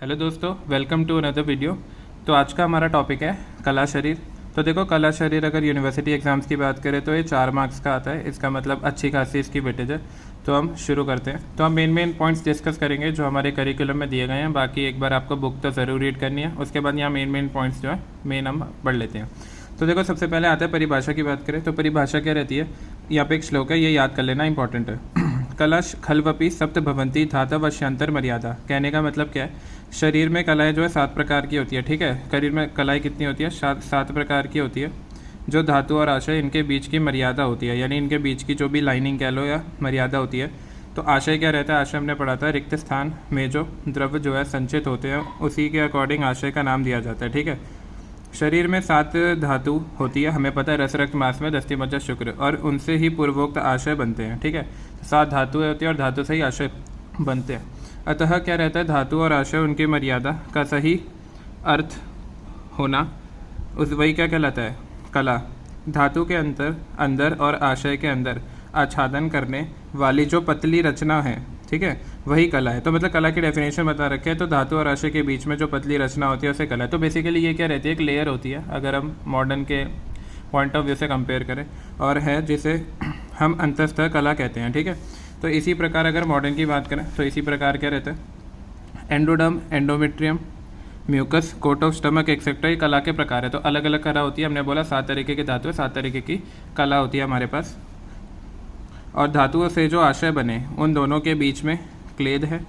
Hello दोस्तों, welcome to another video. तो आज का हमारा टॉपिक है कला शरीर। तो देखो, कला शरीर अगर यूनिवर्सिटी एग्ज़ाम्स की बात करें तो ये 4 मार्क्स का आता है। इसका मतलब अच्छी खासी इसकी वेटेज है। तो हम शुरू करते हैं। तो हम मेन पॉइंट्स डिस्कस करेंगे जो हमारे करिकुलम में दिए गए हैं। बाकी एक बार आपको बुक तो ज़रूर रीड करनी है, उसके बाद यहाँ मेन पॉइंट्स जो है मेन हम पढ़ लेते हैं। तो देखो, सबसे पहले आता है परिभाषा की बात करें तो परिभाषा क्या रहती है। यहाँ पे एक श्लोक है, ये याद कर लेना, इंपॉर्टेंट है। कला खलवपि सप्त भवंती धातव वश्यांतर मर्यादा। कहने का मतलब क्या है, शरीर में कलाएं जो है 7 प्रकार की होती है। ठीक है, शरीर में कलाएं कितनी होती है? 7 प्रकार की होती है, जो धातु और आशय इनके बीच की मर्यादा होती है, यानी इनके बीच की जो भी लाइनिंग कह लो या मर्यादा होती है। तो आशय क्या रहता है? आशय हमने पढ़ा था, रिक्त स्थान में जो द्रव्य जो है संचित होते हैं उसी के अकॉर्डिंग आशय का नाम दिया जाता है। ठीक है, शरीर में 7 धातु होती है, हमें पता है, रस रक्त मांस में दस्ती मज्जा शुक्र, और उनसे ही पूर्वोक्त आशय बनते हैं। ठीक है, 7 धातुएं होती है और धातु से ही आशय बनते हैं। अतः क्या रहता है, धातु और आशय उनकी मर्यादा का सही अर्थ होना, उस वही क्या कहलाता है? कला। धातु के अंदर और आशय के अंदर आच्छादन करने वाली जो पतली रचना है, ठीक है, वही कला है। तो मतलब कला की डेफिनेशन बता रखे है, तो धातु और आशय के बीच में जो पतली रचना होती है उसे कला है। तो बेसिकली ये क्या रहती है, एक लेयर होती है अगर हम मॉडर्न के पॉइंट ऑफ व्यू से कंपेयर करें, और है जिसे हम अंतस्थ कला कहते हैं। ठीक है, तो इसी प्रकार अगर मॉडर्न की बात करें तो इसी प्रकार क्या रहता है, endoderm, endometrium, mucus, coat of stomach etcetera, ये कला के प्रकार है। तो अलग अलग कला होती है। हमने बोला 7 तरीके की धातु है, 7 तरीके की कला होती है हमारे पास। और धातुओं से जो आशय बने उन दोनों के बीच में क्लेद है,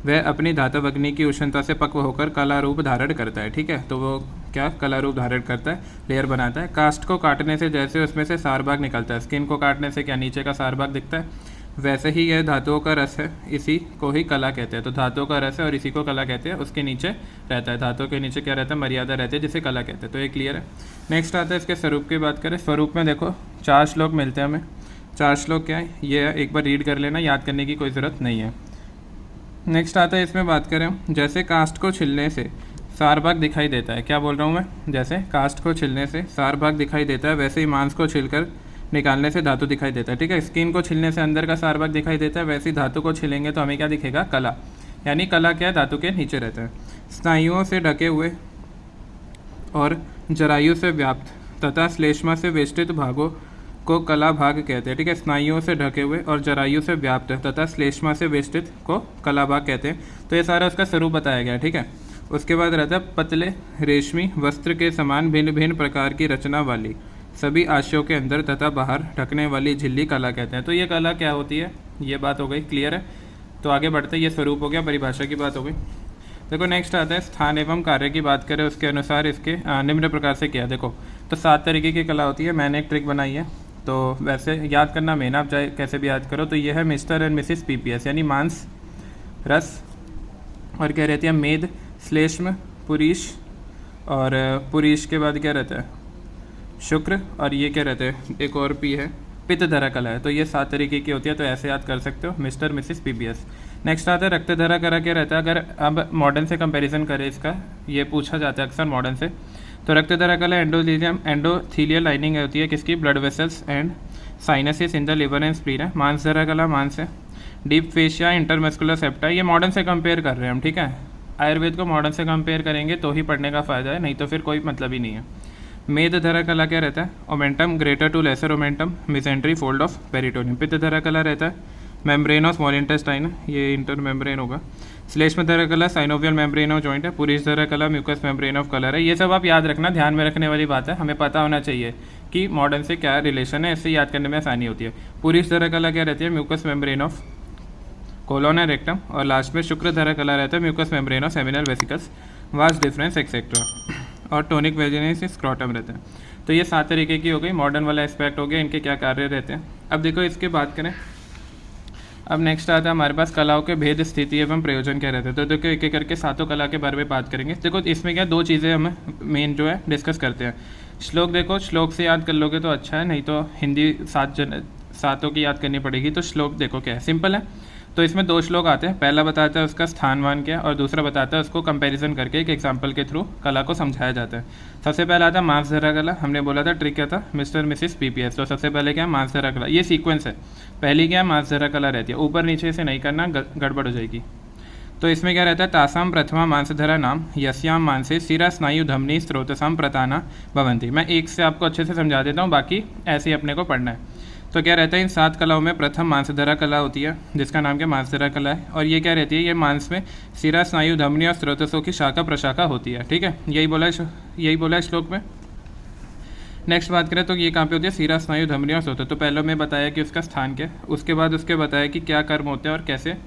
वह अपनी धातव अग्नि की उष्णता से पक्व होकर कला रूप धारण करता है। ठीक है, तो वो क्या कला रूप धारण करता है, लेयर बनाता है। कास्ट को काटने से जैसे उसमें से सार भाग निकलता है, स्किन को काटने से क्या नीचे का सार भाग दिखता है, वैसे ही यह धातुओं का रस है, इसी को ही कला कहते हैं। तो धातुओं का रस है और इसी को कला कहते हैं। उसके नीचे रहता है, धातुओं के नीचे क्या रहता है, मर्यादा रहती है, जिसे कला कहते हैं। तो ये क्लियर है। नेक्स्ट आता है इसके स्वरूप की बात करें। स्वरूप में देखो 4 श्लोक मिलते हैं हमें। 4 श्लोक क्या है, ये एक बार रीड कर लेना, याद करने की कोई ज़रूरत नहीं है। नेक्स्ट आता है इसमें बात करें, जैसे कास्ट को छिलने से सार भाग दिखाई देता है। क्या बोल रहा हूँ मैं? जैसे कास्ट को छिलने से सार भाग दिखाई देता है, वैसे ही मांस को छिलकर निकालने से धातु दिखाई देता है। ठीक है, स्किन को छिलने से अंदर का सार भाग दिखाई देता है, वैसे ही धातु को छिलेंगे तो हमें क्या दिखेगा? कला। यानी कला क्या है, धातु के नीचे रहता है। स्नायुओं से ढके हुए और जरायु से व्याप्त तथा श्लेष्मा से वेष्टित भागों को कला भाग कहते हैं। ठीक है, स्नायुओं से ढके हुए और जरायु से व्याप्त तथा श्लेष्मा से वेष्टित को कला भाग कहते हैं। तो ये सारा उसका स्वरूप बताया गया है। ठीक है, उसके बाद रहता है पतले रेशमी वस्त्र के समान भिन्न भिन्न प्रकार की रचना वाली सभी आशयों के अंदर तथा बाहर ढकने वाली झिल्ली कला कहते हैं। तो ये कला क्या होती है, ये बात हो गई, क्लियर है। तो आगे बढ़ते हैं, ये स्वरूप हो गया, परिभाषा की बात हो गई। देखो नेक्स्ट आता है स्थान एवं कार्य की बात करें, उसके अनुसार इसके निम्न प्रकार से किया। देखो, तो 7 तरीके की कला होती है। मैंने एक ट्रिक बनाई है, तो वैसे याद करना मेन, आप चाहे कैसे भी याद करो। तो ये है मिस्टर एंड मिसिस पीपीएस, यानी मांस, रस, और क्या रहती है, मेद, श्लेष्म, पुरीश, और पुरीश के बाद क्या रहता है, शुक्र, और ये क्या रहते हैं, एक और पी है, पित्तधरा कला है। तो ये 7 तरीके की होती है, तो ऐसे याद कर सकते हो, मिस्टर मिसिस पीपीएस। नेक्स्ट आता है रक्तधरा कला। क्या रहता है, अगर अब मॉडर्न से कंपैरिजन करें इसका, ये पूछा जाता है अक्सर मॉडर्न से। तो रक्तधरा कला एंडोथीलियल लाइनिंग होती है किसकी, blood vessels and sinuses in the liver and spleen है। मांसधरा कला मांस है। डीप फेशिया इंटरमस्कुलर सेप्टा, ये मॉडर्न से कंपेयर कर रहे हैं हम। ठीक है, आयुर्वेद को मॉडर्न से कंपेयर करेंगे तो ही पढ़ने का फ़ायदा है, नहीं तो फिर कोई मतलब ही नहीं है। मेदधरा कला क्या रहता है, omentum greater to lesser omentum mesentery fold of peritoneum. पित्तधरा कला रहता है मेम्ब्रेन ऑफ स्मॉल इंटेस्टाइन, ये इंटर मेम्ब्रेन होगा। श्लेष्मधरा कला साइनोवियल मेम्ब्रेन ऑफ जॉइंट है। पुरीशधरा कला म्यूकस मेम्ब्रेन ऑफ कलर है। ये सब आप याद रखना, ध्यान में रखने वाली बात है, हमें पता होना चाहिए कि मॉडर्न से क्या रिलेशन है, इससे याद करने में आसानी होती है। पुरीशधरा कला क्या रहती है, mucus membrane of colon and rectum, और लास्ट में शुक्रधरा कला रहता है mucus membrane of seminal vesicles, vas deferens etcetera, और टोनिक वेजिनेस स्क्रॉटम रहता है। तो ये 7 तरीके की हो गई, मॉडर्न वाला एस्पेक्ट हो गया, इनके क्या कार्य रहते हैं। अब देखो इसके बात करें, अब नेक्स्ट आता है हमारे पास कलाओं के भेद, स्थिति एवं प्रयोजन क्या रहते हैं। तो देखो एक एक करके 7 कला के बारे में बात करेंगे। देखो इसमें क्या 2 चीज़ें हम मेन जो है डिस्कस करते हैं। श्लोक देखो, श्लोक से याद कर लोगे तो अच्छा है, नहीं तो हिंदी 7 की याद करनी पड़ेगी। तो श्लोक देखो क्या है, सिंपल है। तो इसमें 2 श्लोक आते हैं, पहला बताता है उसका स्थानमान क्या, और दूसरा बताता है उसको कंपैरिजन करके एक एग्जांपल के थ्रू कला को समझाया जाता है। सबसे पहला आता है मांसधरा कला। हमने बोला था ट्रिक क्या था, मिस्टर मिसिस पीपीएस। तो सबसे पहले क्या है, मांसधरा कला, ये सीक्वेंस है। पहली क्या है, मांसधरा कला रहती है, ऊपर नीचे से नहीं करना, गड़बड़ हो जाएगी। तो इसमें क्या रहता है, तासाम प्रथमा मांसधरा नाम यस्याम मांसे सिरा स्नायु धमनी स्रोतसाम प्रताना भवंती। मैं एक से आपको अच्छे से समझा देता हूँ, बाकी ऐसे ही अपने को पढ़ना है। तो क्या रहता है, इन 7 कलाओं में प्रथम मांसधरा कला होती है, जिसका नाम क्या मांसधरा कला है। और ये क्या रहती है, ये मांस में सिरा स्नायु धमनी और स्रोतसों की शाखा प्रशाखा होती है। ठीक है, यही बोला है श्लोक में। नेक्स्ट बात करें तो ये कहाँ पे होती है, सिरा स्नायु धमनी और स्रोत। तो पहले मैं बताया कि उसका स्थान क्या, उसके बाद उसके बताया कि क्या कर्म होते हैं और कैसे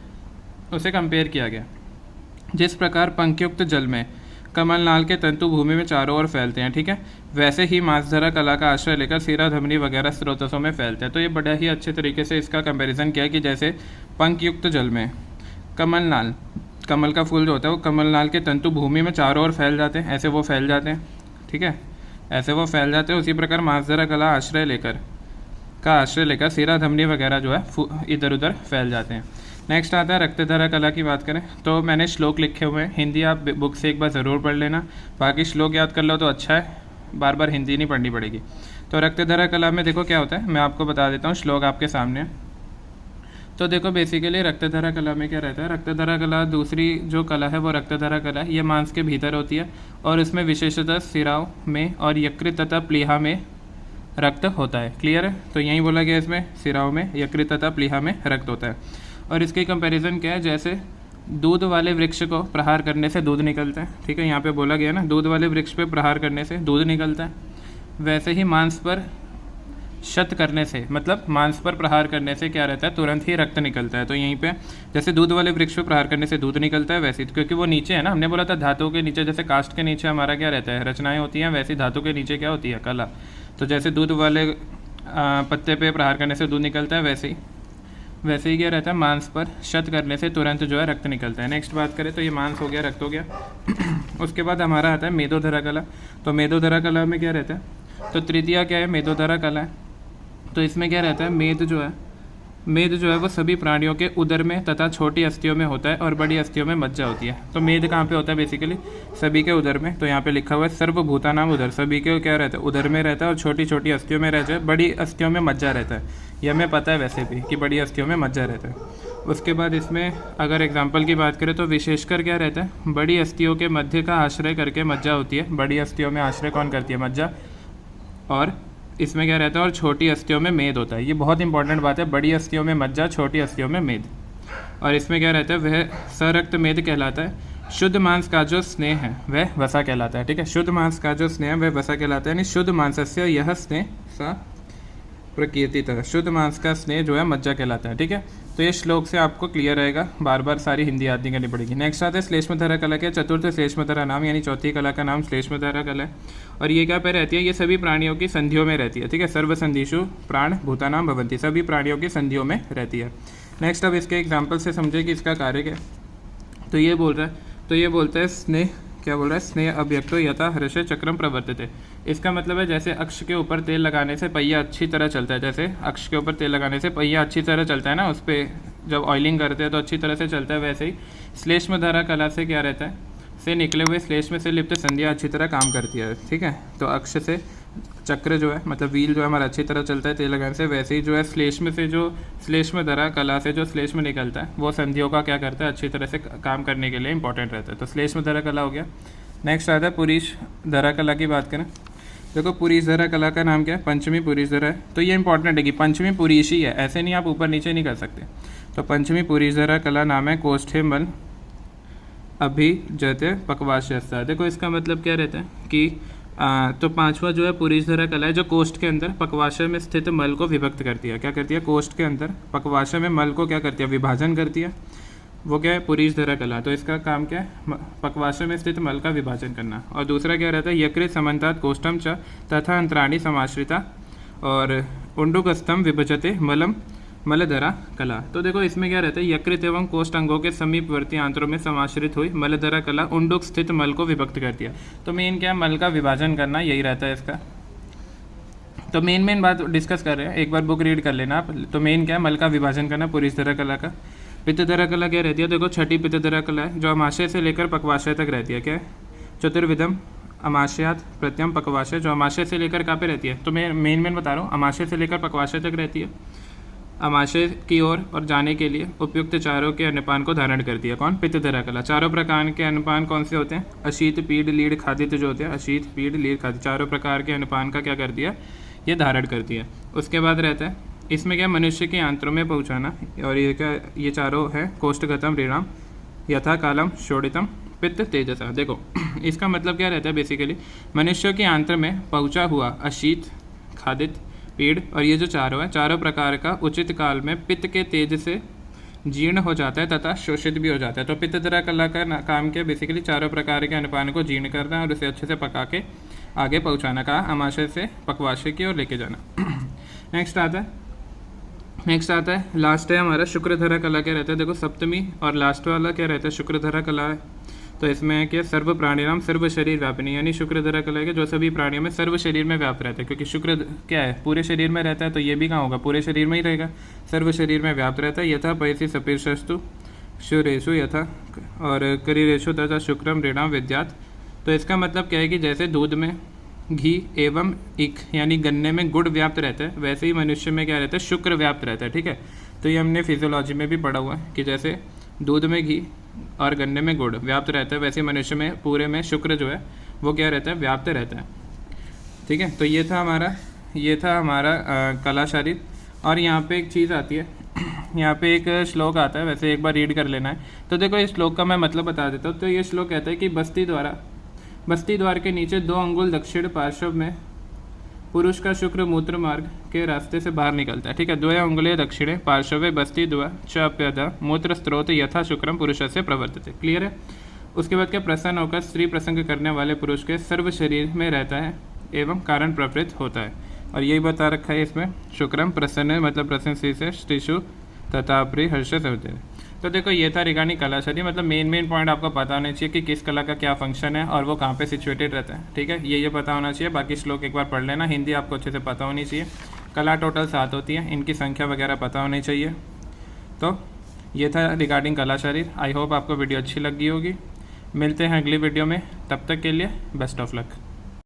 उसे कंपेयर किया गया। जिस प्रकार पंखयुक्त जल में कमलनाल के तंतु भूमि में चारों ओर फैलते हैं, ठीक है, वैसे ही मांसधरा कला का आश्रय लेकर सिरा धमनी वगैरह स्रोतों में फैलते हैं। तो ये बड़ा ही अच्छे तरीके से इसका कंपैरिजन किया कि जैसे पंखयुक्त जल में कमल का फूल जो होता है वो कमलनाल के तंतु भूमि में चारों ओर फैल जाते हैं, ऐसे वो फैल जाते हैं। ठीक है, ऐसे वो फैल जाते हैं। उसी प्रकार मांसधरा कला आश्रय लेकर सिरा धमनी वगैरह जो है इधर उधर फैल जाते हैं। नेक्स्ट आता है रक्तधरा कला की बात करें तो मैंने श्लोक लिखे हुए हैं, हिंदी आप बुक से एक बार ज़रूर पढ़ लेना, बाकी श्लोक याद कर लो तो अच्छा है, बार बार हिंदी नहीं पढ़नी पड़ेगी। तो रक्तधरा कला में देखो क्या होता है, मैं आपको बता देता हूँ, श्लोक आपके सामने है। तो देखो बेसिकली रक्तधरा कला में क्या रहता है, रक्तधरा कला दूसरी जो कला है वो रक्तधरा कला है, ये मांस के भीतर होती है और इसमें विशेषतः सिराओं में और यकृत तथा प्लीहा में रक्त होता है। क्लियर है, तो यही बोला गया इसमें, सिराओं में यकृत तथा प्लीहा में रक्त होता है। और इसके कंपैरिजन क्या है, जैसे दूध वाले वृक्ष को प्रहार करने से दूध निकलता है, ठीक है, यहाँ पे बोला गया ना, दूध वाले वृक्ष पे प्रहार करने से दूध निकलता है, वैसे ही मांस पर शत करने से, मतलब मांस पर प्रहार करने से क्या रहता है, तुरंत ही रक्त निकलता है। तो यहीं पे जैसे दूध वाले वृक्ष पे प्रहार करने से दूध निकलता है, वैसे क्योंकि वो नीचे है ना, हमने बोला था धातु के नीचे, जैसे कास्ट के नीचे हमारा क्या रहता है, रचनाएं होती हैं, वैसे धातु के नीचे क्या होती है, कला। तो जैसे दूध वाले पत्ते पे प्रहार करने से दूध निकलता है, वैसे ही क्या रहता है, मांस पर शत करने से तुरंत जो है रक्त निकलता है। नेक्स्ट बात करें तो ये मांस हो गया, रक्त हो गया। उसके बाद हमारा आता है मेदोधरा कला। तो मेदोधरा कला में क्या रहता है, तो तृतीया क्या है, मेदोधरा कला है। तो इसमें क्या रहता है, मेद जो है वो सभी प्राणियों के उदर में तथा छोटी अस्थियों में होता है और बड़ी अस्थियों में मज्जा होती है। तो मेद कहाँ पे होता है, बेसिकली सभी के उदर में। तो यहाँ पे लिखा हुआ है सर्वभूता नाम उदर, सभी के क्या रहता है, उदर में रहता है और छोटी छोटी अस्थियों में रहता है, बड़ी अस्थियों में मज्जा रहता है। यह हमें पता है वैसे भी कि बड़ी अस्थियों में मज्जा रहता है। उसके बाद इसमें अगर एग्जाम्पल की बात करें तो विशेषकर क्या रहता है, बड़ी अस्थियों के मध्य का आश्रय करके मज्जा होती है। बड़ी अस्थियों में आश्रय कौन करती है, मज्जा। और इसमें क्या रहता है, और छोटी अस्थियों में मेद होता है। ये बहुत इंपॉर्टेंट बात है, बड़ी अस्थियों में मज्जा, छोटी अस्थियों में मेद। और इसमें क्या रहता है, वह सरक्त मेद कहलाता है। शुद्ध मांस का जो स्नेह है वह वसा कहलाता है। ठीक है, शुद्ध मांस का जो स्नेह है वह वसा कहलाता है, यानी शुद्ध मांसस्य यह स्नेह सा प्रकीर्तितः, शुद्ध मांस का स्नेह जो है मज्जा कहलाता है। ठीक है, तो ये श्लोक से आपको क्लियर रहेगा, बार बार सारी हिंदी याद नहीं करनी पड़ेगी। नेक्स्ट आता है श्लेष्मधरा कला के चतुर्थ श्लेष्मधरा नाम, यानी चौथी कला का नाम श्लेष्मधरा कला है। और ये क्या पे रहती है, ये सभी प्राणियों की संधियों में रहती है। ठीक है, सर्वसंधिषु प्राण भूतानाम भवंती, सभी प्राणियों की संधियों में रहती है। नेक्स्ट अब इसके एग्जाम्पल से समझे कि इसका कार्य क्या। तो ये बोलता है स्नेह, क्या बोल रहा है, स्नेह अभ्यक्तो यथा हर्षे चक्रम प्रवर्तते। इसका मतलब है जैसे अक्ष के ऊपर तेल लगाने से पहिया अच्छी तरह चलता है, जैसे अक्ष के ऊपर तेल लगाने से पहिया अच्छी तरह चलता है ना, उस पर जब ऑयलिंग करते हैं तो अच्छी तरह से चलता है, वैसे ही श्लेष्मधरा कला से क्या रहता है, से निकले हुए श्लेष्म से लिप्त संधियाँ अच्छी तरह काम करती है। ठीक है, तो अक्ष से चक्र जो है, मतलब व्हील जो है हमारा अच्छी तरह चलता है तेल लगाने से, वैसे ही जो है श्लेष्म से जो श्लेष्मधरा कला से जो श्लेष्म निकलता है वो संधियों का क्या करता है, अच्छी तरह से काम करने के लिए इंपॉर्टेंट रहता है। तो श्लेष्मधरा कला हो गया। नेक्स्ट आता है पुरीश धरा कला की बात करें। देखो पुरीश धरा कला का नाम क्या है, पंचमी पुरीश धरा है। तो ये इंपॉर्टेंट है कि पंचमी पुरीश ही है, ऐसे नहीं आप ऊपर नीचे नहीं कर सकते। तो पंचमी पुरीश धरा कला नाम है कोष्ठे मल अभिजते पक्वाशयस्ता। देखो इसका मतलब क्या रहता है कि तो पांचवा जो है पुरीश धरा कला है, जो कोष्ठ के अंदर पक्वाशय में स्थित मल को विभक्त करती है। क्या करती है, कोष्ठ के अंदर पक्वाशय में मल को क्या करती है, विभाजन करती है। वो क्या है, पुरीश धरा कला। तो इसका काम क्या है, पक्वाशय में स्थित मल का विभाजन करना। और दूसरा क्या रहता है, यकृत समन्तात् कोष्ठम च तथा अंतराणी समाश्रिता और उंडुकस्थम विभजते मलम मलधरा कला। तो देखो इसमें क्या रहता है, यकृत एवं कोष्ठ अंगों के समीपवर्ती आंतरों में समाश्रित हुई मलधरा कला उंडुक स्थित मल को विभक्त कर दिया। तो मेन क्या है, मल का विभाजन करना, यही रहता है इसका। तो मेन बात डिस्कस कर रहे हैं, एक बार बुक रीड कर लेना आप। तो मेन क्या है, मल का विभाजन करना पुरीश धरा कला का। पित्तधरा कला क्या रहती है, देखो छठी पित्तधरा कला है, जो अमाशय से लेकर पक्वाशय तक रहती है। क्या है, चतुर्विधम अमाशयात प्रत्यम पक्वाशय, जो अमाशय से लेकर कहाँ पे रहती है, तो मैं मेन बता रहा हूँ, अमाशय से लेकर पक्वाशय तक रहती है। आमाशय की ओर और जाने के लिए उपयुक्त चारों के अन्नपान को धारण करती है। कौन? पित्तधरा कला। चारों प्रकार के अन्नपान कौन से होते हैं? अशीत, पीड, लीड, खादित जो होते हैं, अशीत, पीड, लीड, खादित, चारों प्रकार के अन्नपान का क्या करती है? ये धारण करती है। उसके बाद रहता है इसमें क्या? मनुष्य के आंत्रों में पहुँचाना। और ये क्या? ये चारों है कोष्ठगतम, ऋणाम, यथा कालम, शोडितम, पित्त, तेजसा। देखो इसका मतलब क्या रहता है? बेसिकली मनुष्य के आंत्र में पहुँचा हुआ अशीत, खादित, पीड़ और ये जो चारों है, चारों प्रकार का उचित काल में पित्त के तेज से जीर्ण हो जाता है तथा शोषित भी हो जाता है। तो पित्तधरा कला का काम क्या? बेसिकली चारों प्रकार के अन्नपान को जीर्ण करना और उसे अच्छे से पका के आगे पहुंचाना। कहा? आमाशय से पकवाशय की ओर लेके जाना। नेक्स्ट आता है लास्ट है हमारा शुक्रधरा कला। क्या रहता है? देखो सप्तमी और लास्ट वाला क्या रहता है? शुक्रधरा कला है। तो इसमें क्या? सर्व प्राणीनाम सर्व शरीर व्यापिनी, यानी शुक्रधरा कला है जो सभी प्राणियों में सर्व शरीर में व्याप्त रहता है। क्योंकि शुक्र क्या है? पूरे शरीर में रहता है, तो ये भी कहाँ होगा? पूरे शरीर में ही रहेगा, सर्व शरीर में व्याप्त रहता है। यथा पैसी सपीर्षस्तु शुरेशु यथा और करीरेशु तथा शुक्रम ऋणाम विद्यात। तो इसका मतलब क्या है कि जैसे दूध में घी एवं इक यानी गन्ने में गुड़ व्याप्त रहता है, वैसे ही मनुष्य में क्या रहता है? शुक्र व्याप्त रहता है। ठीक है, तो ये हमने फिजियोलॉजी में भी पढ़ा हुआ है कि जैसे दूध में घी और गन्ने में गुड़ व्याप्त रहता है, वैसे मनुष्य में पूरे में शुक्र जो है वो क्या रहता है? व्याप्त रहता है। ठीक है, तो ये था हमारा कला शरीर। और यहाँ पे एक चीज़ आती है, यहाँ पे एक श्लोक आता है, वैसे एक बार रीड कर लेना है। तो देखो इस श्लोक का मैं मतलब बता देता हूँ। तो ये श्लोक कहता है कि बस्ती द्वार के नीचे 2 अंगुल दक्षिण पार्श्व में पुरुष का शुक्र मूत्र मार्ग के रास्ते से बाहर निकलता है। ठीक है, 2 अंगुले दक्षिणे पार्श्वे बस्ती द्वा चप्यद मूत्र स्त्रोत यथा शुक्रम पुरुष से प्रवर्तित। क्लियर है? उसके बाद क्या? प्रसन्न होकर स्त्री प्रसंग करने वाले पुरुष के सर्व शरीर में रहता है एवं कारण प्रवृत्त होता है। और यही बता रखा है इसमें, शुक्रम प्रसन्न मतलब प्रसन्न स्त्री से स्त्रीशु तथा प्रिय हर्ष से होते हैं। तो देखो ये था रिगार्डिंग कला शरीर। मतलब मेन पॉइंट आपको पता होना चाहिए कि किस कला का क्या फंक्शन है और वो कहाँ पे सिचुएटेड रहता है। ठीक है, ये पता होना चाहिए। बाकी श्लोक एक बार पढ़ लेना, हिंदी आपको अच्छे से पता होनी चाहिए। कला टोटल 7 होती है, इनकी संख्या वगैरह पता होनी चाहिए। तो ये था रिगार्डिंग कला शरीर। आई होप आपको वीडियो अच्छी लगी होगी। मिलते हैं अगली वीडियो में, तब तक के लिए बेस्ट ऑफ लक।